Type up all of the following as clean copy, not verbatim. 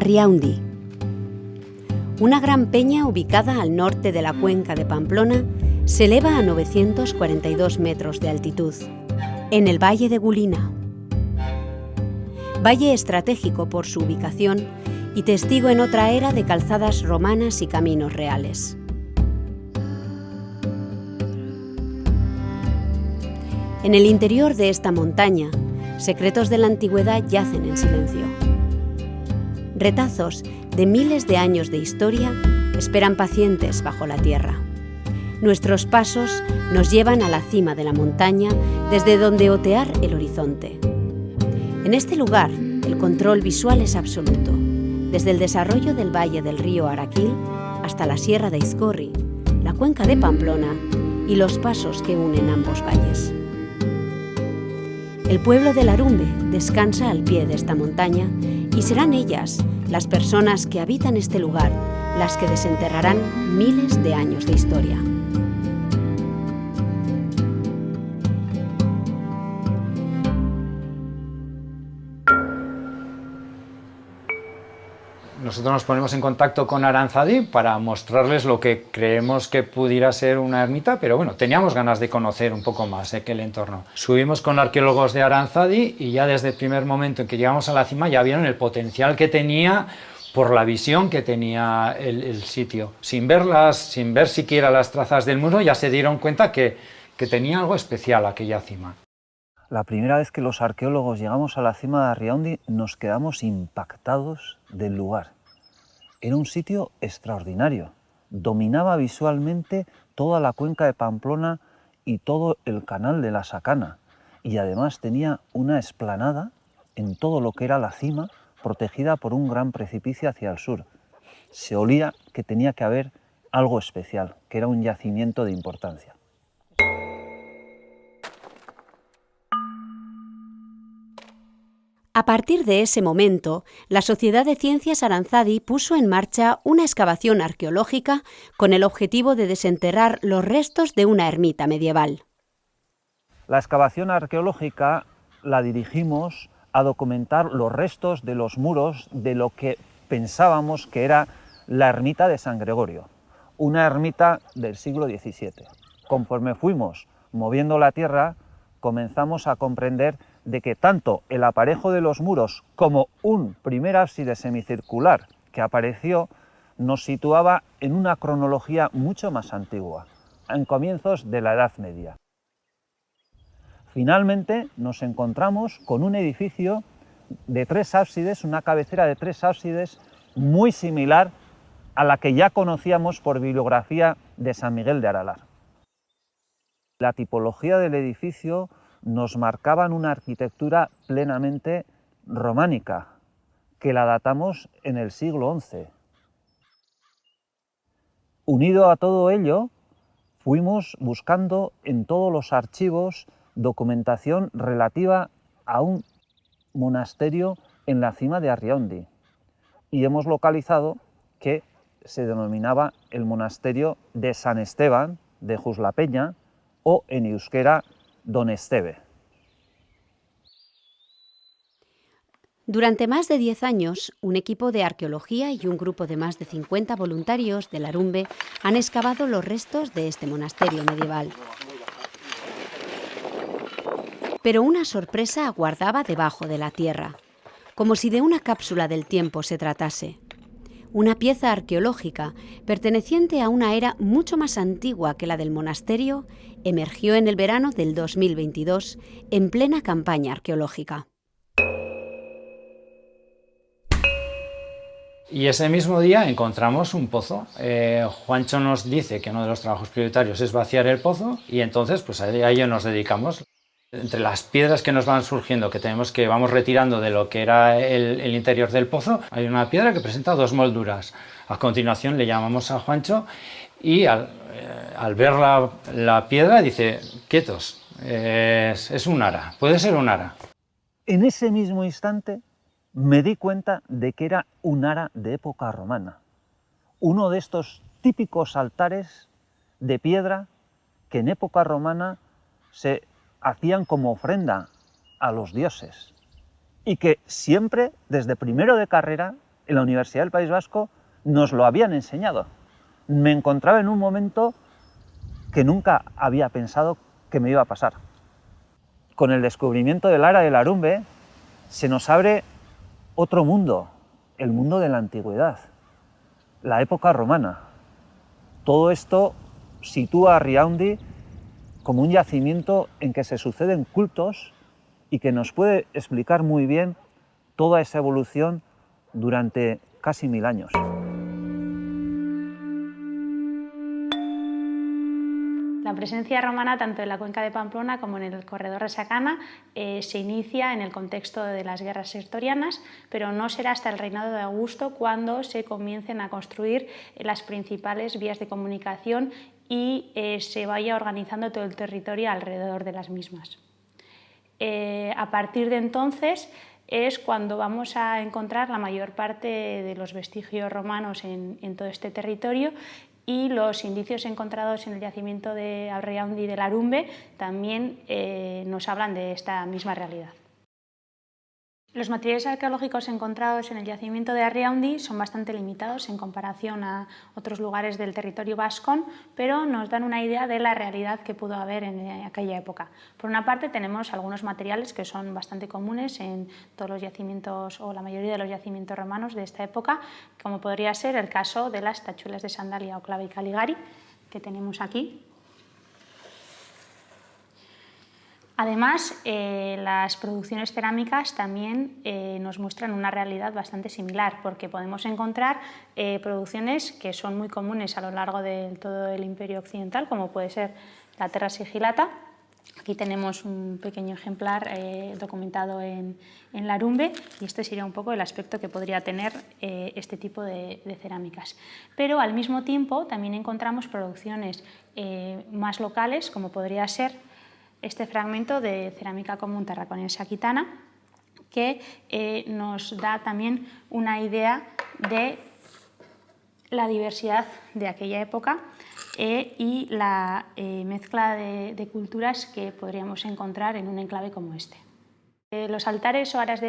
Arriaundi. Una gran peña ubicada al norte de la cuenca de Pamplona se eleva a 942 metros de altitud, en el Valle de Gulina. Valle estratégico por su ubicación y testigo en otra era de calzadas romanas y caminos reales. En el interior de esta montaña, secretos de la antigüedad yacen en silencio. Retazos de miles de años de historia esperan pacientes bajo la tierra. Nuestros pasos nos llevan a la cima de la montaña, desde donde otear el horizonte. En este lugar, el control visual es absoluto, desde el desarrollo del valle del río Araquil hasta la sierra de Izcorri, la cuenca de Pamplona y los pasos que unen ambos valles. El pueblo de Larumbe descansa al pie de esta montaña y serán ellas, las personas que habitan este lugar, las que desenterrarán miles de años de historia. Nosotros nos ponemos en contacto con Aranzadi para mostrarles lo que creemos que pudiera ser una ermita, pero bueno, teníamos ganas de conocer un poco más aquel entorno. Subimos con arqueólogos de Aranzadi y ya desde el primer momento en que llegamos a la cima ya vieron el potencial que tenía por la visión que tenía el sitio. Sin ver siquiera las trazas del muro, ya se dieron cuenta que tenía algo especial aquella cima. La primera vez que los arqueólogos llegamos a la cima de Arriaundi nos quedamos impactados del lugar. Era un sitio extraordinario. Dominaba visualmente toda la cuenca de Pamplona y todo el canal de la Sacana. Y además tenía una explanada en todo lo que era la cima, protegida por un gran precipicio hacia el sur. Se olía que tenía que haber algo especial, que era un yacimiento de importancia. A partir de ese momento, la Sociedad de Ciencias Aranzadi puso en marcha una excavación arqueológica con el objetivo de desenterrar los restos de una ermita medieval. La excavación arqueológica la dirigimos a documentar los restos de los muros de lo que pensábamos que era la ermita de San Gregorio, una ermita del siglo XVII. Conforme fuimos moviendo la tierra, comenzamos a comprender de que tanto el aparejo de los muros como un primer ábside semicircular que apareció nos situaba en una cronología mucho más antigua, en comienzos de la Edad Media. Finalmente nos encontramos con un edificio de 3 ábsides, una cabecera de 3 ábsides muy similar a la que ya conocíamos por bibliografía de San Miguel de Aralar. La tipología del edificio nos marcaban una arquitectura plenamente románica, que la datamos en el siglo XI. Unido a todo ello, fuimos buscando en todos los archivos documentación relativa a un monasterio en la cima de Arriaundi, y hemos localizado que se denominaba el monasterio de San Esteban de Juslapeña, o en euskera Don Esteve. Durante más de 10 años, un equipo de arqueología y un grupo de más de 50 voluntarios de Larumbe han excavado los restos de este monasterio medieval. Pero una sorpresa aguardaba debajo de la tierra, como si de una cápsula del tiempo se tratase. Una pieza arqueológica perteneciente a una era mucho más antigua que la del monasterio emergió en el verano del 2022 en plena campaña arqueológica. Y ese mismo día encontramos un pozo. Juancho nos dice que uno de los trabajos prioritarios es vaciar el pozo y entonces pues a ello nos dedicamos. Entre las piedras que nos van surgiendo, que vamos retirando de lo que era el interior del pozo, hay una piedra que presenta 2 molduras. A continuación le llamamos a Juancho y al ver la piedra dice, quietos, es un ara, puede ser un ara. En ese mismo instante me di cuenta de que era un ara de época romana. Uno de estos típicos altares de piedra que en época romana se hacían como ofrenda a los dioses y que siempre, desde primero de carrera, en la Universidad del País Vasco nos lo habían enseñado. Me encontraba en un momento que nunca había pensado que me iba a pasar. Con el descubrimiento del Ara del Arumbe se nos abre otro mundo, el mundo de la antigüedad, la época romana. Todo esto sitúa a Riaúnde como un yacimiento en que se suceden cultos y que nos puede explicar muy bien toda esa evolución durante casi 1000 años. La presencia romana, tanto en la cuenca de Pamplona como en el corredor de Sacana, se inicia en el contexto de las guerras sertorianas, pero no será hasta el reinado de Augusto cuando se comiencen a construir las principales vías de comunicación y se vaya organizando todo el territorio alrededor de las mismas. A partir de entonces es cuando vamos a encontrar la mayor parte de los vestigios romanos en todo este territorio, y los indicios encontrados en el yacimiento de Arriaúnde y del Arumbe también nos hablan de esta misma realidad. Los materiales arqueológicos encontrados en el yacimiento de Arriaúnde son bastante limitados en comparación a otros lugares del territorio vascón, pero nos dan una idea de la realidad que pudo haber en aquella época. Por una parte tenemos algunos materiales que son bastante comunes en todos los yacimientos o la mayoría de los yacimientos romanos de esta época, como podría ser el caso de las tachuelas de sandalia o clave y caligari que tenemos aquí. Además, las producciones cerámicas también nos muestran una realidad bastante similar, porque podemos encontrar producciones que son muy comunes a lo largo de todo el Imperio Occidental, como puede ser la terra sigillata. Aquí tenemos un pequeño ejemplar documentado en la Arumbe, y este sería un poco el aspecto que podría tener este tipo de cerámicas. Pero al mismo tiempo también encontramos producciones más locales, como podría ser este fragmento de cerámica común tarraconense aquitana, que nos da también una idea de la diversidad de aquella época y la mezcla de culturas que podríamos encontrar en un enclave como este. Los altares o aras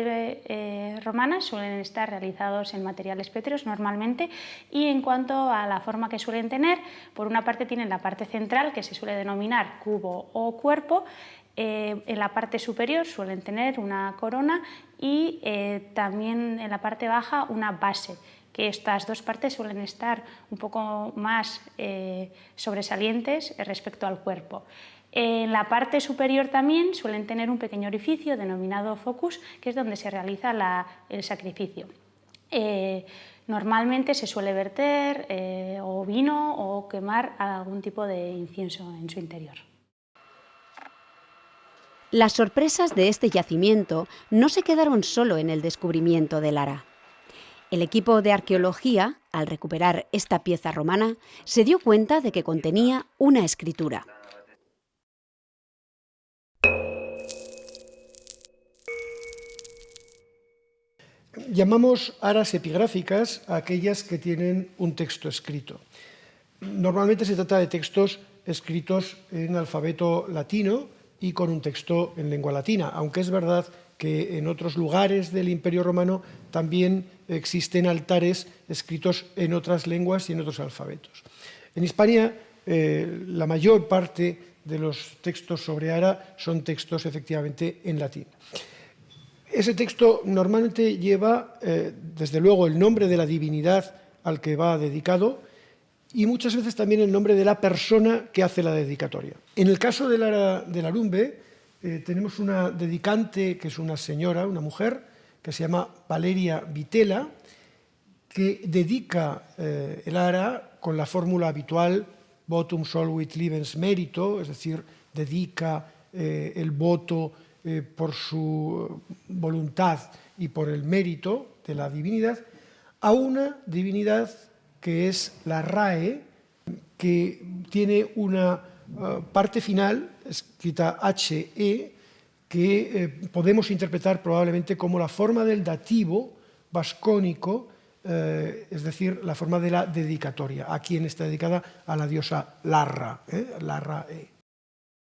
romanas suelen estar realizados en materiales pétreos normalmente, y en cuanto a la forma que suelen tener, por una parte tienen la parte central, que se suele denominar cubo o cuerpo. En la parte superior suelen tener una corona y también en la parte baja una base, que estas dos partes suelen estar un poco más sobresalientes respecto al cuerpo. En la parte superior también suelen tener un pequeño orificio denominado focus, que es donde se realiza el sacrificio. Normalmente se suele verter o vino o quemar algún tipo de incienso en su interior. Las sorpresas de este yacimiento no se quedaron solo en el descubrimiento del Ara. El equipo de arqueología, al recuperar esta pieza romana, se dio cuenta de que contenía una escritura. Llamamos aras epigráficas a aquellas que tienen un texto escrito. Normalmente se trata de textos escritos en alfabeto latino y con un texto en lengua latina, aunque es verdad que en otros lugares del Imperio Romano también existen altares escritos en otras lenguas y en otros alfabetos. En Hispania, la mayor parte de los textos sobre Ara son textos efectivamente en latín. Ese texto normalmente lleva, desde luego, el nombre de la divinidad al que va dedicado y muchas veces también el nombre de la persona que hace la dedicatoria. En el caso del Arumbe, tenemos una dedicante que es una señora, una mujer, que se llama Valeria Vitela, que dedica el Ara con la fórmula habitual votum solvit libens merito, es decir, dedica el voto por su voluntad y por el mérito de la divinidad, a una divinidad que es la RAE, que tiene una parte final, escrita HE, que podemos interpretar probablemente como la forma del dativo vascónico, es decir, la forma de la dedicatoria, a quien está dedicada a la diosa Larra, Larra E.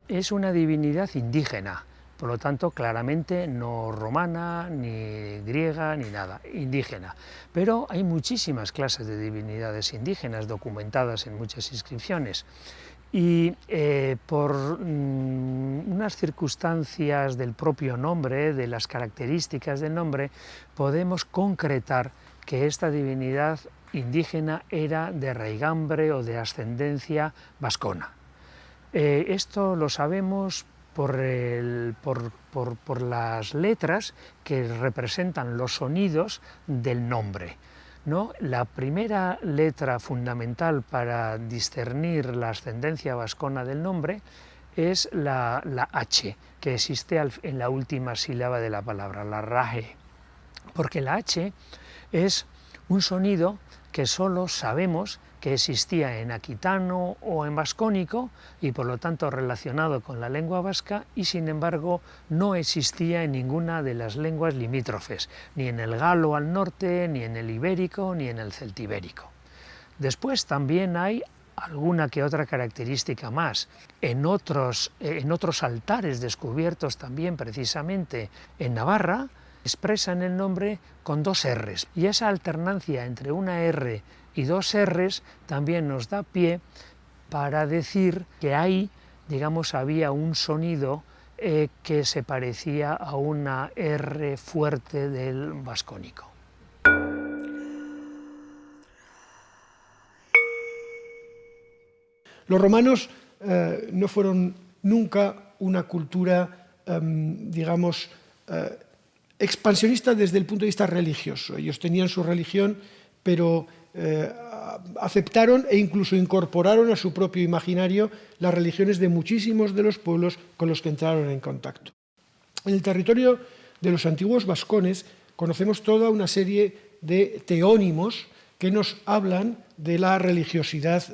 Es una divinidad indígena, por lo tanto claramente no romana, ni griega, ni nada, indígena. Pero hay muchísimas clases de divinidades indígenas documentadas en muchas inscripciones. Y por unas circunstancias del propio nombre, de las características del nombre, podemos concretar que esta divinidad indígena era de raigambre o de ascendencia vascona. Esto lo sabemos por las letras que representan los sonidos del nombre, ¿no? La primera letra fundamental para discernir la ascendencia vascona del nombre es la H, que existe en la última sílaba de la palabra, la rae, porque la H es un sonido que solo sabemos que existía en aquitano o en vascónico y por lo tanto relacionado con la lengua vasca, y sin embargo no existía en ninguna de las lenguas limítrofes, ni en el galo al norte, ni en el ibérico, ni en el celtibérico. Después también hay alguna que otra característica más. En otros altares descubiertos también precisamente en Navarra, expresan el nombre con dos R's, y esa alternancia entre una R y dos R's también nos da pie para decir que ahí, digamos, había un sonido que se parecía a una R fuerte del vascónico. Los romanos no fueron nunca una cultura, digamos, expansionista desde el punto de vista religioso. Ellos tenían su religión, pero aceptaron e incluso incorporaron a su propio imaginario las religiones de muchísimos de los pueblos con los que entraron en contacto. En el territorio de los antiguos vascones conocemos toda una serie de teónimos que nos hablan de la religiosidad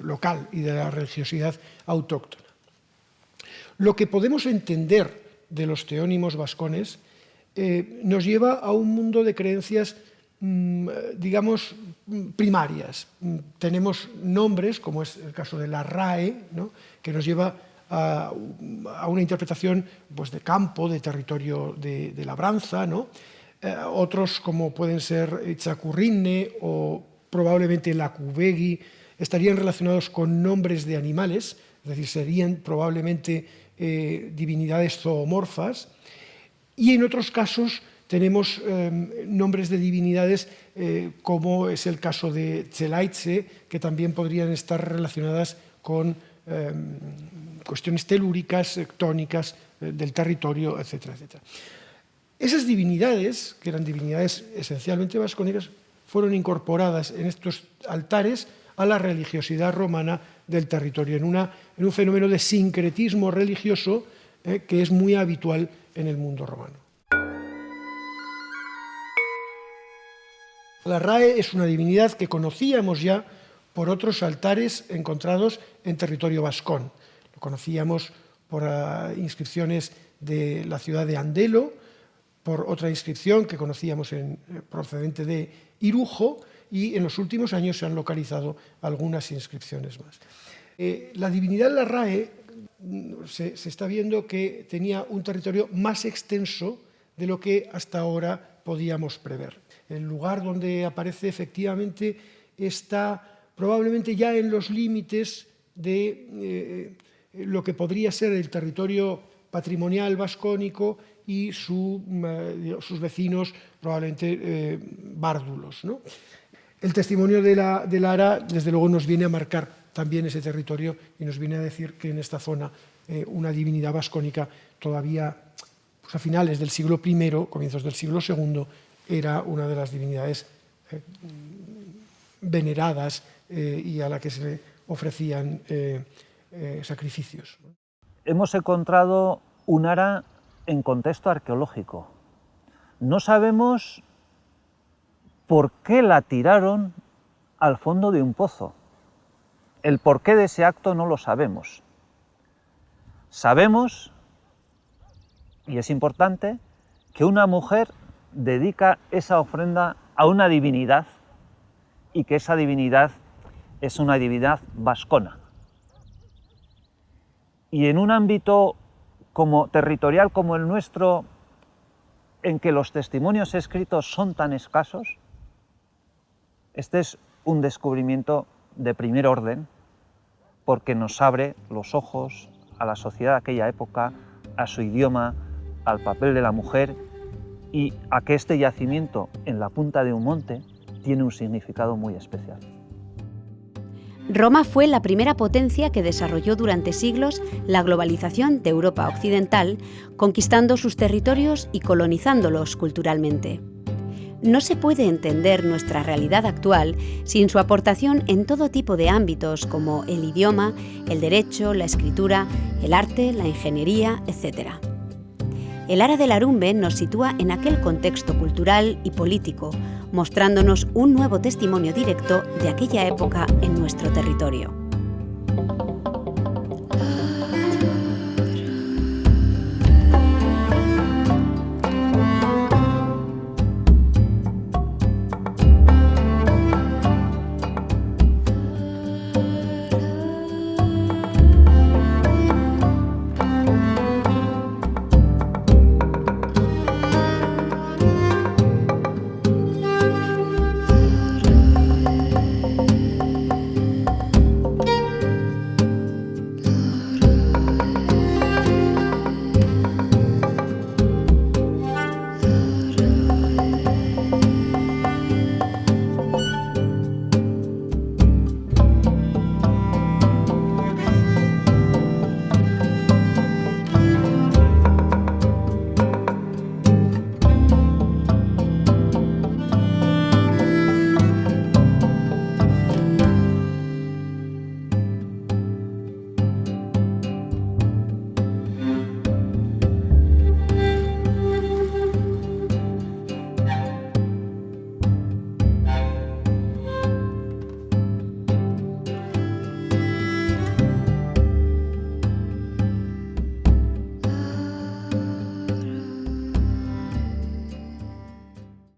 local y de la religiosidad autóctona. Lo que podemos entender de los teónimos vascones nos lleva a un mundo de creencias, digamos, primarias. Tenemos nombres, como es el caso de la RAE, ¿no?, que nos lleva a una interpretación, pues, de campo, de territorio de labranza, ¿no? Otros, como pueden ser Itzakurrine o probablemente Lakubegi, estarían relacionados con nombres de animales, es decir, serían probablemente divinidades zoomorfas. Y en otros casos tenemos nombres de divinidades como es el caso de Tselaitze, que también podrían estar relacionadas con cuestiones telúricas, tónicas del territorio, etcétera, etcétera. Esas divinidades, que eran divinidades esencialmente vascónicas, fueron incorporadas en estos altares a la religiosidad romana del territorio, en un fenómeno de sincretismo religioso que es muy habitual en el mundo romano. La RAE es una divinidad que conocíamos ya por otros altares encontrados en territorio vascón. Lo conocíamos por inscripciones de la ciudad de Andelo, por otra inscripción que conocíamos procedente de Irujo, y en los últimos años se han localizado algunas inscripciones más. La divinidad de la RAE se está viendo que tenía un territorio más extenso de lo que hasta ahora podíamos prever. El lugar donde aparece efectivamente está probablemente ya en los límites de lo que podría ser el territorio patrimonial vascónico y sus vecinos, probablemente bárdulos, ¿no? El testimonio de la Ara, desde luego, nos viene a marcar también ese territorio y nos viene a decir que en esta zona una divinidad vascónica todavía, pues a finales del siglo I, comienzos del siglo II, era una de las divinidades veneradas y a la que se le ofrecían sacrificios. Hemos encontrado un Ara en contexto arqueológico. No sabemos por qué la tiraron al fondo de un pozo. El porqué de ese acto no lo sabemos. Sabemos, y es importante, que una mujer dedica esa ofrenda a una divinidad y que esa divinidad es una divinidad vascona. Y en un ámbito como territorial como el nuestro, en que los testimonios escritos son tan escasos, este es un descubrimiento de primer orden, porque nos abre los ojos a la sociedad de aquella época, a su idioma, al papel de la mujer y a que este yacimiento en la punta de un monte tiene un significado muy especial. Roma fue la primera potencia que desarrolló durante siglos la globalización de Europa occidental, conquistando sus territorios y colonizándolos culturalmente. No se puede entender nuestra realidad actual sin su aportación en todo tipo de ámbitos como el idioma, el derecho, la escritura, el arte, la ingeniería, etc. El Ara del Arumbe nos sitúa en aquel contexto cultural y político, mostrándonos un nuevo testimonio directo de aquella época en nuestro territorio.